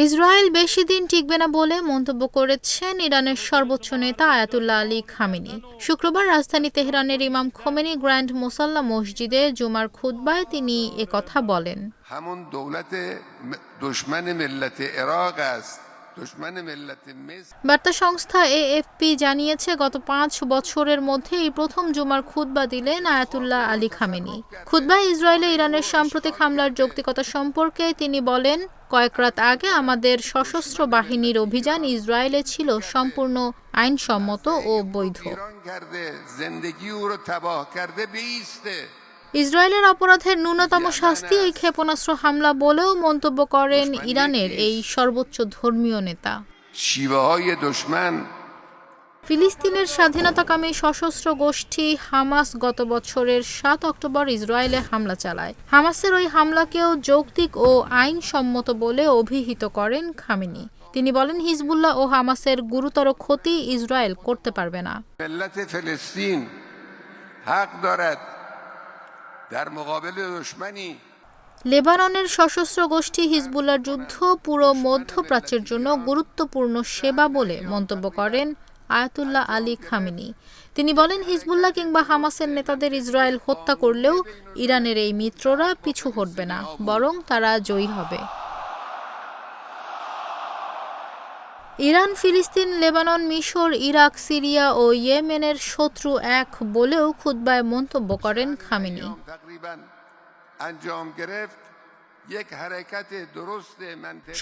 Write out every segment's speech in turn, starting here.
Israel বেশি দিন টিকবে না বলে মন্তব্য করেছেন ইরানের সর্বোচ্চ নেতা আয়াতুল্লাহ আলী খামেনি। শুক্রবার রাজধানী তেহরানের ইমাম খোমেনি গ্র্যান্ড মুসাল্লা মসজিদে জুমার খুতবায় তিনি একথা বলেন। বার্তা সংস্থা এএফপি জানিয়েছে, গত ৫ বছরের মধ্যে এই প্রথম জুমার খুতবা দিলেন আয়াতুল্লাহ আলী খামেনি। খুতবায় ইসরায়েলে ইরানের সাম্প্রতিক হামলার যৌক্তিকতা সম্পর্কে তিনি বলেন, কয়েক রাত আগে আমাদের সশস্ত্র বাহিনীর অভিযান ইসরায়েলে ছিল সম্পূর্ণ আইনসম্মত ও বৈধ। ইসরায়েলের অপরাধের ন্যূনতম শাস্তি এই ক্ষেপণাস্ত্র হামলা বলেও মন্তব্য করেন ইরানের এই সর্বোচ্চ ধর্মীয় নেতা। ফিলিস্তিনের স্বাধীনতাকামী সশস্ত্র গোষ্ঠী হামাস গত বছরের ৭ অক্টোবর ইসরায়েলে হামলা চালায়। হামাসের ওই হামলাকেও যৌক্তিক ও আইনসম্মত বলে অভিহিত করেন খামেনি। তিনি বলেন, হিজবুল্লাহ ও হামাসের গুরুতর ক্ষতি ইসরায়েল করতে পারবে না। লেবাননের সশস্ত্র গোষ্ঠী হিজবুল্লাহর যুদ্ধ পুরো মধ্যপ্রাচ্যের জন্য গুরুত্বপূর্ণ সেবা বলে মন্তব্য করেন আয়াতুল্লাহ আলী খামেনি। তিনি বলেন, হিজবুল্লাহ কিংবা হামাসের নেতাদের ইসরায়েল হত্যা করলেও ইরানের এই মিত্ররা পিছু হটবে না, বরং তারা জয়ী হবে। ইরান, ফিলিস্তিন, লেবানন, মিশর, ইরাক, সিরিয়া ও ইয়েমেনের শত্রু এক বলেও খুতবায় মন্তব্য করেন খামেনি।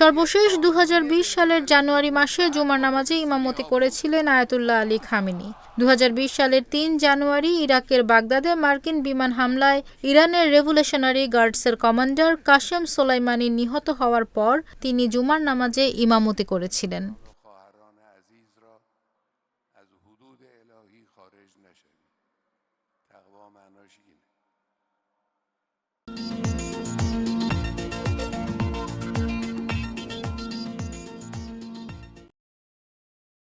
সর্বশেষ ২০২০ সালের জানুয়ারি মাসে জুমার নামাজে ইমামতি করেছিলেন আয়াতুল্লাহ আলী খামেনি। ২০২০ সালের ৩ জানুয়ারি ইরাকের বাগদাদে মার্কিন বিমান হামলায় ইরানের রেভলিউশনারি গার্ডসের কমান্ডার কাশেম সোলাইমানি নিহত হওয়ার পর তিনি জুমার নামাজে ইমামতি করেছিলেন। تقوا معناش اینه.